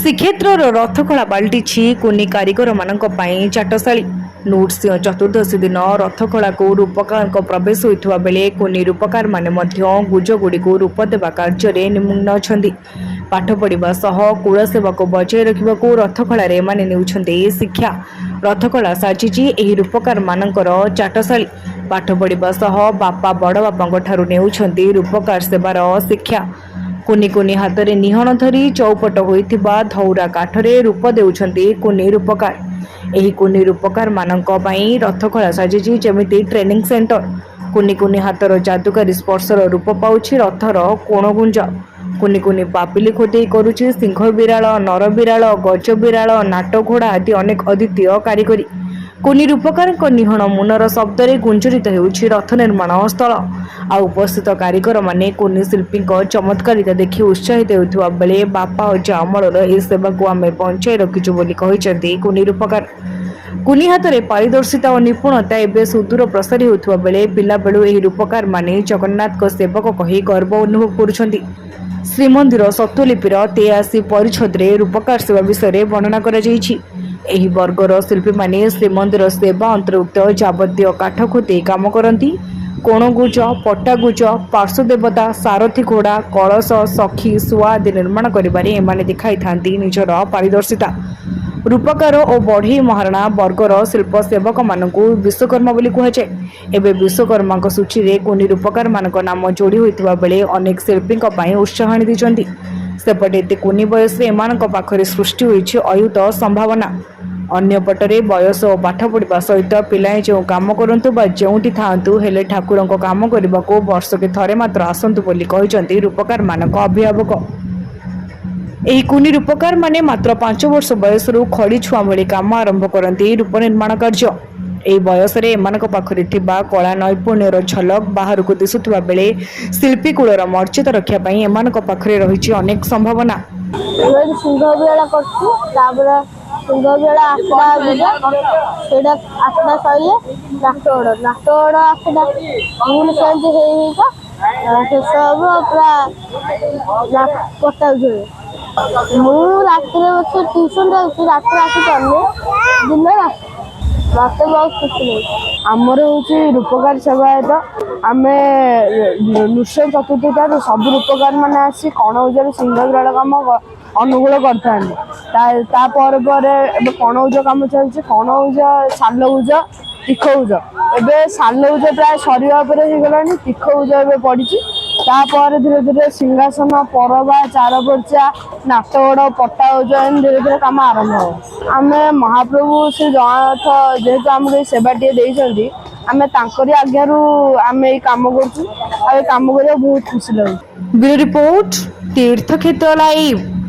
ଶ୍ରୀକ୍ଷେତ୍ରର ରଥଖଳା ପାଲଟିଛି କୁନି କାରିଗରମାନଙ୍କ ପାଇଁ ଚାଟଶାଳୀ। ନୃସିଂହ ଚତୁର୍ଦ୍ଦଶୀ ଦିନ ରଥଖଳାକୁ ରୂପକାରଙ୍କ ପ୍ରବେଶ ହୋଇଥିବା ବେଳେ କୁନି ରୂପକାରମାନେ ମଧ୍ୟ ଗୁଜଗୁଡ଼ିକୁ ରୂପ ଦେବା କାର୍ଯ୍ୟରେ ନିମଗ୍ନ ଅଛନ୍ତି। ପାଠ ପଢ଼ିବା ସହ କୁଳ ସେବାକୁ ବଜାୟ ରଖିବାକୁ ରଥଖଳାରେ ଏମାନେ ନେଉଛନ୍ତି ଶିକ୍ଷା। ରଥଖଳା ସାଜିଛି ଏହି ରୂପକାରମାନଙ୍କର ଚାଟଶାଳୀ। ପାଠ ପଢ଼ିବା ସହ ବାପା ବଡ଼ବାପାଙ୍କ ଠାରୁ ନେଉଛନ୍ତି ରୂପକାର ସେବାର ଶିକ୍ଷା। କୁନି କୁନି ହାତରେ ନିହଣ ଧରି ଚୌପଟ ହୋଇଥିବା ଧଉରା କାଠରେ ରୂପ ଦେଉଛନ୍ତି କୁନି ରୂପକାର। ଏହି କୁନି ରୂପକାରମାନଙ୍କ ପାଇଁ ରଥଖଳା ସାଜିଛି ଯେମିତି ଟ୍ରେନିଂ ସେଣ୍ଟର। କୁନି କୁନି ହାତର ଯାଦୁକାରୀ ସ୍ପର୍ଶର ରୂପ ପାଉଛି ରଥର କୋଣଗୁଞ୍ଜ। କୁନି କୁନି ପାପିଲି ଖୋଦେଇ କରୁଛି ସିଂହ ବିରାଳ, ନର ବିରାଳ, ଗଜ ବିରାଳ, ନାଟ ଘୋଡ଼ା ଆଦି ଅନେକ ଅଦ୍ୱିତୀୟ କାରିଗରୀ। କୁନି ରୂପକାରଙ୍କ ନିହଣ ମୁନର ଶବ୍ଦରେ ଗୁଞ୍ଜରିତ ହେଉଛି ରଥ ନିର୍ମାଣ ସ୍ଥଳ। ଆଉ ଉପସ୍ଥିତ କାରିଗରମାନେ କୁନି ଶିଳ୍ପୀଙ୍କ ଚମତ୍କାରିତା ଦେଖି ଉତ୍ସାହିତ ହେଉଥିବା ବେଳେ ବାପା ଅଜା ଅମଳର ଏହି ସେବାକୁ ଆମେ ବଞ୍ଚାଇ ରଖିଛୁ ବୋଲି କହିଛନ୍ତି କୁନି ରୂପକାର। କୁନି ହାତରେ ପାରିଦର୍ଶିତା ଓ ନିପୁଣତା ଏବେ ସୁଦୂର ପ୍ରସାରୀ ହେଉଥିବା ବେଳେ ପିଲାବେଳୁ ଏହି ରୂପକାରମାନେ ଜଗନ୍ନାଥଙ୍କ ସେବକ କହି ଗର୍ବ ଅନୁଭବ କରୁଛନ୍ତି। ଶ୍ରୀମନ୍ଦିର ସ୍ୱତ୍ତ୍ୱଲିପିର 83 ପରିଚ୍ଛଦରେ ରୂପକାର ସେବା ବିଷୟରେ ବର୍ଣ୍ଣନା କରାଯାଇଛି। ଏହି ବର୍ଗର ଶିଳ୍ପୀମାନେ ଶ୍ରୀମନ୍ଦିର ସେବା ଅନ୍ତର୍ଭୁକ୍ତ ଯାବତୀୟ କାଠ ଖୋଦେଇ କାମ କରନ୍ତି। କୋଣଗୁଜ, ପଟ୍ଟାଗୁଜ, ପାର୍ଶ୍ୱଦେବତା, ସାରଥୀ ଘୋଡ଼ା, କଳସ, ସଖୀ, ଶୁଆ ଆଦି ନିର୍ମାଣ କରିବାରେ ଏମାନେ ଦେଖାଇଥାନ୍ତି ନିଜର ପାରିଦର୍ଶିତା। ରୂପକାର ଓ ବଢ଼େଇ ମହାରଣା ବର୍ଗର ଶିଳ୍ପ ସେବକମାନଙ୍କୁ ବିଶ୍ୱକର୍ମା ବୋଲି କୁହାଯାଏ। ଏବେ ବିଶ୍ୱକର୍ମାଙ୍କ ସୂଚୀରେ କୁନି ରୂପକାରମାନଙ୍କ ନାମ ଯୋଡ଼ି ହୋଇଥିବା ବେଳେ ଅନେକ ଶିଳ୍ପୀଙ୍କ ପାଇଁ ଉତ୍ସାହ ଆଣି ଦେଇଛନ୍ତି। ସେପଟେ ଏତେ କୁନି ବୟସରେ ଏମାନଙ୍କ ପାଖରେ ସୃଷ୍ଟି ହୋଇଛି ଅୟୁତ ସମ୍ଭାବନା। ଅନ୍ୟପଟରେ ବୟସ ଓ ପାଠ ପଢ଼ିବା ସହିତ ପିଲାଏ ଯେଉଁ କାମ କରନ୍ତୁ ବା ଯେଉଁଠି ଥାଆନ୍ତୁ ହେଲେ ଠାକୁରଙ୍କ କାମ କରିବାକୁ ବର୍ଷକେ ଥରେ ମାତ୍ର ଆସନ୍ତୁ ବୋଲି କହିଛନ୍ତି ରୂପକାରମାନଙ୍କ ଅଭିଭାବକ। ଏହି କୁନି ରୂପକାରମାନେ ମାତ୍ର 5 ବର୍ଷ ବୟସରୁ ଖଡ଼ି ଛୁଆଁ ଭଳି କାମ ଆରମ୍ଭ କରନ୍ତି ରୂପ ନିର୍ମାଣ କାର୍ଯ୍ୟ। ଏହି ବୟସରେ ଏମାନଙ୍କ ପାଖରେ ଥିବା କଳା ନୈପୁଣ୍ୟର ଝଲକ ବାହାରକୁ ଦିଶୁଥିବା ବେଳେ ଶିଳ୍ପୀ କୂଳର ମର୍ଯ୍ୟାଦା ରକ୍ଷା ପାଇଁ ଏମାନଙ୍କ ପାଖରେ ରହିଛି ଅନେକ ସମ୍ଭାବନା। ସିଂହ ବିରାଳ କରୁଛୁ, ତାପରେ ସିଂହ ବିରାଳ ଆଠଟା ସେଇଟା ଆଠଟା ସରିଲେ ନାଟ ଗୋଡ଼ ଆଠଟା ଭୁଲ ସେମିତି ହେଇକା ଶେଷ ହବ ପୁରା ପଟା ଉଠିବ। ମୁଁ ରାତିରେ ବସି ଟ୍ୟୁସନ୍ ଯାଉଛି, ରାତିରେ ଆସିପାରୁନି, ଦିନରେ ଆସୁଛି। ମତେ ବହୁତ ଖୁସି ଲାଗୁଛି। ଆମର ହେଉଛି ରୂପକାର ସେବାୟତ। ଆମେ ନୃସିଂହ ଚତୁର୍ଥୀଠାରୁ ସବୁ ରୂପକାର ମାନେ ଆସି କଣଉଜରେ ସିଂହ ବିରାଳ କାମ ଅନୁକୂଳ କରିଥାନ୍ତି। ତା ପରେ ପରେ ଏବେ କଣଉଜ କାମ ଚାଲିଛି। କଣଉଜ, ସାଲଉଜ, ତୀଖଉଜ। ଏବେ ସାଲଉଜ ପ୍ରାୟ ସରିବା ଉପରେ ହେଇଗଲାଣି, ତୀଖଉଜ ଏବେ ପଡ଼ିଛି। ତାପରେ ଧୀରେ ଧୀରେ ସିଂହାସନ, ପରବା, ଚାରପର୍ଚା, ନାଟଗଡ଼, ପଟ୍ଟାଉଜ ଏମିତି ଧୀରେ ଧୀରେ କାମ ଆରମ୍ଭ ହେବ। ଆମେ ମହାପ୍ରଭୁ ଶ୍ରୀ ଜଗନ୍ନାଥ ଯେହେତୁ ଆମକୁ ଏଇ ସେବାଟିଏ ଦେଇଛନ୍ତି, ଆମେ ତାଙ୍କରି ଆଜ୍ଞାରୁ ଆମେ ଏଇ କାମ କରୁଛୁ। ଆଉ ଏଇ କାମ କରିବାକୁ ବହୁତ ଖୁସି ଲାଗୁଛି। ବ୍ୟୁରୋ ରିପୋର୍ଟ, ତୀର୍ଥକ୍ଷେତ୍ର ଲାଇଭ୍।